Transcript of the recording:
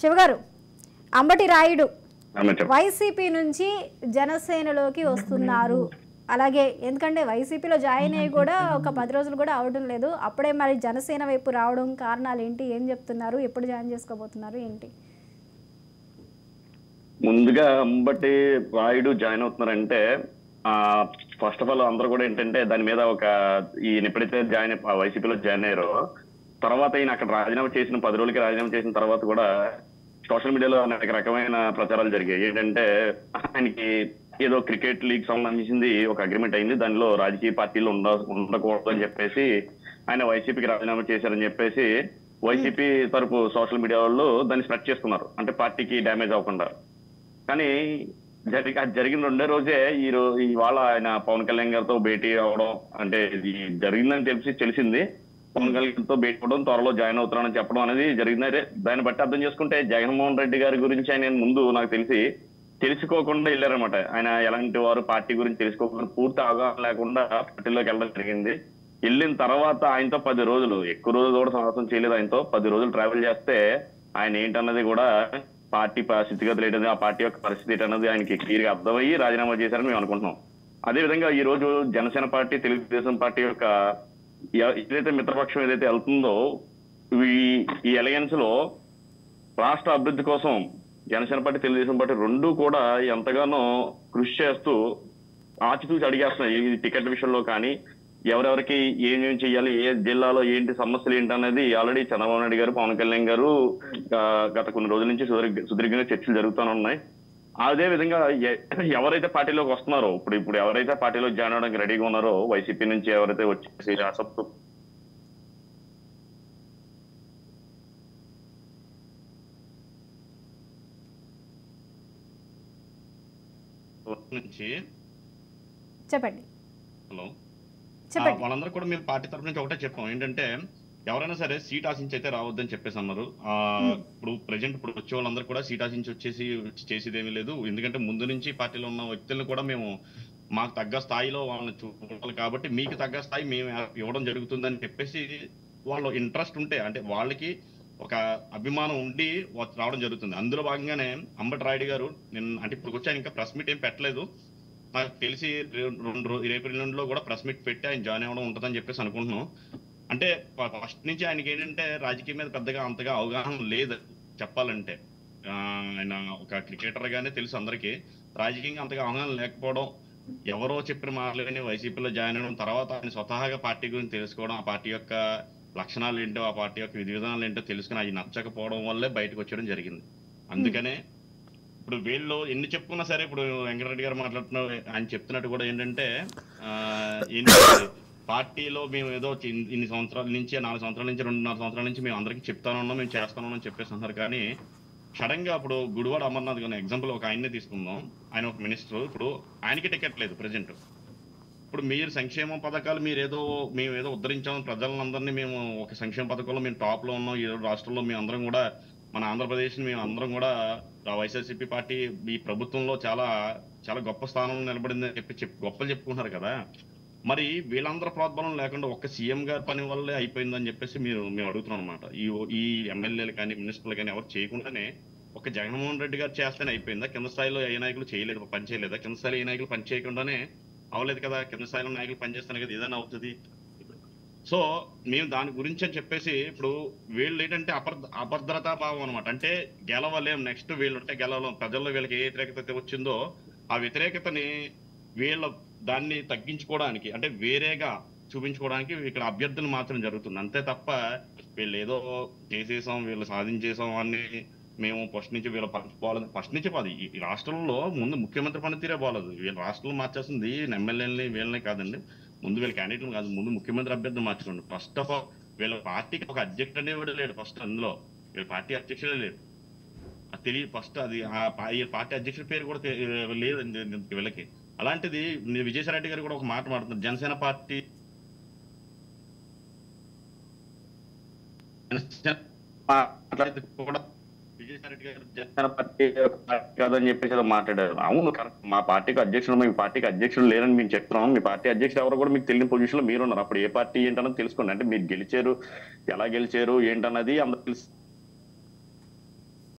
శివగారు, Ambati Rayudu YCP నుంచి జనసేనలోకి వస్తున్నారు. అలాగే ఎందుకంటే వైసీపీలో జాయిన్ అయ్యి కూడా ఒక 10 రోజులు కూడా అవడం లేదు. అప్పుడే మరి జనసేన వైపు రావడం కారణాలు ఏంటి, ఏం చెప్తున్నారు, ఎప్పుడు జాయిన్ చేసుకోబోతున్నారు ఏంటి? ముందుగా అంబటి రాయుడు జాయిన్ అవుతున్నారంటే ఫస్ట్ ఆఫ్ ఆల్ అందరూ కూడా ఏంటంటే దాని మీద ఒక ఈయన ఎప్పుడైతే వైసీపీలో జాయిన్ అయ్యారో తర్వాత ఈయన అక్కడ రాజీనామా చేసిన 10 రోజులకి రాజీనామా చేసిన తర్వాత కూడా సోషల్ మీడియాలో అనేక రకమైన ప్రచారాలు జరిగాయి. ఏంటంటే ఆయనకి ఏదో క్రికెట్ లీగ్ సంబంధించింది ఒక అగ్రిమెంట్ అయింది, దానిలో రాజకీయ పార్టీలు ఉండకూడదు అని చెప్పేసి ఆయన వైసీపీకి రాజీనామా చేశారని చెప్పేసి వైసీపీ తరపు సోషల్ మీడియా వాళ్ళు దాన్ని స్ప్రెడ్ చేసుకున్నారు, అంటే పార్టీకి డ్యామేజ్ అవ్వకుండా. కానీ జరిగిన 2వ రోజే ఇవాళ ఆయన పవన్ కళ్యాణ్ గారితో భేటీ అవడం, అంటే ఇది జరిగిందని తెలిసింది. పవన్ కళ్యాణ్ తో భేటీ అవడం, త్వరలో జాయిన్ అవుతున్నానని చెప్పడం అనేది జరిగింది. దాన్ని బట్టి అర్థం చేసుకుంటే జగన్మోహన్ రెడ్డి గారి గురించి ఆయన ముందు నాకు తెలుసుకోకుండా వెళ్ళారనమాట. ఆయన ఎలాంటి వారు, పార్టీ గురించి తెలుసుకోకుండా, పూర్తి అవగాహన లేకుండా పార్టీలోకి వెళ్ళడం జరిగింది. వెళ్ళిన తర్వాత ఆయనతో 10 రోజులు, ఎక్కువ రోజులు కూడా సంవత్సరం చేయలేదు, ఆయనతో 10 రోజులు ట్రావెల్ చేస్తే ఆయన ఏంటన్నది కూడా పార్టీ స్థితిగతులు ఏంటది, ఆ పార్టీ యొక్క పరిస్థితి ఏంటన్నది ఆయనకి క్లియర్ గా అర్థమయ్యి రాజీనామా చేశారని మేము అనుకుంటున్నాం. అదే విధంగా ఈ రోజు జనసేన పార్టీ, తెలుగుదేశం పార్టీ యొక్క ఏదైతే మిత్రపక్షం ఏదైతే వెళ్తుందో ఈ అలయన్స్ లో రాష్ట్ర అభివృద్ధి కోసం జనసేన పార్టీ, తెలుగుదేశం పార్టీ రెండు కూడా ఎంతగానో కృషి చేస్తూ ఆచితూచి అడిగేస్తున్నాయి. ఈ టికెట్ విషయంలో కానీ ఎవరెవరికి ఏమేమి చేయాలి, ఏ జిల్లాలో ఏంటి సమస్యలు ఏంటనేది ఆల్రెడీ చంద్రబాబు నాయుడు గారు, పవన్ కళ్యాణ్ గారు గత కొన్ని రోజుల నుంచి సుదీర్ఘంగా చర్చలు జరుగుతూనే ఉన్నాయి. అదే విధంగా ఎవరైతే పార్టీలోకి వస్తున్నారో, ఇప్పుడు ఎవరైతే పార్టీలో జాయిన్ అవడానికి రెడీగా ఉన్నారో వైసీపీ నుంచి ఎవరైతే వచ్చేసి నుంచి చెప్పండి. హలో, వాళ్ళందరూ కూడా మేము పార్టీ తరఫు నుంచి ఒకటే చెప్పాం, ఏంటంటే ఎవరైనా సరే సీట్ ఆశించి అయితే రావద్దని చెప్పేసి అన్నారు. ఇప్పుడు ప్రజెంట్ వచ్చే వాళ్ళందరూ కూడా సీట్ ఆశించి చేసేదేమీ లేదు. ఎందుకంటే ముందు నుంచి పార్టీలో ఉన్న వ్యక్తులను కూడా మేము మాకు తగ్గ స్థాయిలో వాళ్ళని చూడాలి కాబట్టి మీకు తగ్గ స్థాయి మేము ఇవ్వడం జరుగుతుందని చెప్పేసి వాళ్ళు ఇంట్రెస్ట్ ఉంటే, అంటే వాళ్ళకి ఒక అభిమానం ఉండి రావడం జరుగుతుంది. అందులో భాగంగానే అంబటి రాయుడు గారు అంటే ఇప్పుడు వచ్చి ఆయన ఇంకా ప్రెస్ మీట్ ఏం పెట్టలేదు, నాకు తెలిసి రేపు ఎల్లుండిలో కూడా ప్రెస్ మీట్ పెట్టి ఆయన జాయిన్ అవ్వడం ఉంటుందని చెప్పేసి అనుకుంటున్నాం. అంటే ఫస్ట్ నుంచి ఆయనకి ఏంటంటే రాజకీయం మీద పెద్దగా అంతగా అవగాహన లేదు చెప్పాలంటే. ఆయన ఒక క్రికెటర్ గానే తెలుసు అందరికీ, రాజకీయంగా అంతగా అవగాహన లేకపోవడం, ఎవరో చెప్పిన మాటలని వైసీపీలో జాయిన్ అవ్వడం, తర్వాత ఆయన స్వతహాగా పార్టీ గురించి తెలుసుకోవడం, ఆ పార్టీ యొక్క లక్షణాలు ఏంటో, ఆ పార్టీ యొక్క విధి విధానాలు ఏంటో తెలుసుకుని అవి నచ్చకపోవడం వల్లే బయటకు వచ్చేయడం జరిగింది. అందుకనే ఇప్పుడు వీళ్ళు ఎన్ని చెప్పుకున్నా సరే, ఇప్పుడు వెంకటరెడ్డి గారు మాట్లాడుతున్న ఆయన చెప్తున్నట్టు కూడా ఏంటంటే పార్టీలో మేము ఏదో ఇన్ని సంవత్సరాల నుంచి, 4 సంవత్సరాల నుంచి, 2.5 సంవత్సరాల నుంచి మేము అందరికీ చెప్తానున్నాం, మేము చేస్తాను అని చెప్పేసి అంటారు. కానీ సడన్ గా ఇప్పుడు గుడివాడ అమర్నాథ్ గారి ఎగ్జాంపుల్ ఒక ఆయన్నే తీసుకుందాం. ఆయన ఒక మినిస్టర్, ఇప్పుడు ఆయనకి టికెట్ లేదు ప్రజెంట్. ఇప్పుడు మీరు సంక్షేమ పథకాలు మేము ఏదో ఉద్ధరించాం ప్రజలందరినీ, మేము ఒక సంక్షేమ పథకంలో మేము టాప్ లో ఉన్నాం, ఈ రాష్ట్రంలో మేము అందరం కూడా, మన ఆంధ్రప్రదేశ్ మేము అందరం కూడా వైఎస్ఆర్సీపీ పార్టీ ఈ ప్రభుత్వంలో చాలా చాలా గొప్ప స్థానంలో నిలబడిందని గొప్పలు చెప్పుకుంటున్నారు కదా. మరి వీళ్ళందరూ ప్రోద్బలం లేకుండా ఒక్క సీఎం గారి పని వల్లే అయిపోయిందని చెప్పేసి మేము అడుగుతున్నాం అనమాట. ఈ ఎమ్మెల్యేలు కానీ మినిస్టర్లు కానీ ఎవరు చేయకుండానే ఒక జగన్మోహన్ రెడ్డి గారు చేస్తేనే అయిపోయిందా? కింద స్థాయిలో ఏ నాయకులు పని చేయలేదా? కింద స్థాయిలో ఏ నాయకులు పని చేయకుండానే అవలేదు కదా. కింద స్థాయిలో నాయకులు పనిచేస్తానే కదా ఏదైనా అవుతుంది. సో మేము దాని గురించి అని చెప్పేసి ఇప్పుడు వీళ్ళు ఏంటంటే అభద్రతా భావం అనమాట. అంటే గెలవలేం, నెక్స్ట్ వీళ్ళుంటే గెలవలేం, ప్రజల్లో వీళ్ళకి ఏ వ్యతిరేకత వచ్చిందో ఆ వ్యతిరేకతని వీళ్ళ దాన్ని తగ్గించుకోవడానికి, అంటే వేరేగా చూపించుకోవడానికి ఇక్కడ అభ్యర్థులు మాత్రం జరుగుతుంది అంతే తప్ప వీళ్ళు ఏదో చేసేసాం, వీళ్ళు సాధించేసాం అని మేము ఫస్ట్ నుంచి వీళ్ళ పోలేదు. ఫస్ట్ నుంచి పోదు, ఈ రాష్ట్రంలో ముందు ముఖ్యమంత్రి పనితీరే పోలేదు. వీళ్ళ రాష్ట్రంలో మార్చేస్తుంది ఎమ్మెల్యేలని వీళ్ళనే కాదండి, ముందు వీళ్ళ క్యాండిడేట్లు కాదు, ముందు ముఖ్యమంత్రి అభ్యర్థులు మార్చుకోండి. ఫస్ట్ ఆఫ్ ఆల్ వీళ్ళ పార్టీకి ఒక అధ్యక్షుడు అనేవాడు లేడు. ఫస్ట్ అందులో వీళ్ళ పార్టీ అధ్యక్షుడే లేడు, అది తెలియదు. ఫస్ట్ అది పార్టీ అధ్యక్షుడి పేరు కూడా లేదు వీళ్ళకి. అలాంటిది విజయసాయి రెడ్డి గారు కూడా ఒక మాట మాట్లాడుతున్నారు, జనసేన పార్టీ కూడా విజయసాయి రెడ్డి గారు జనసేన పార్టీ కాదని చెప్పేసి మాట్లాడారు. అవును కరెక్ట్, మా పార్టీకి అధ్యక్షుడు, మీ పార్టీకి అధ్యక్షుడు లేరని మేము చెప్తున్నాం. మీ పార్టీ అధ్యక్షుడు ఎవరు కూడా మీకు తెలియని పొజిషన్ లో మీరు ఉన్నారు. అప్పుడు ఏ పార్టీ ఏంటన్నది తెలుసుకోండి. అంటే మీరు గెలిచారు, ఎలా గెలిచారు ఏంటన్నది అందరూ తెలుసు.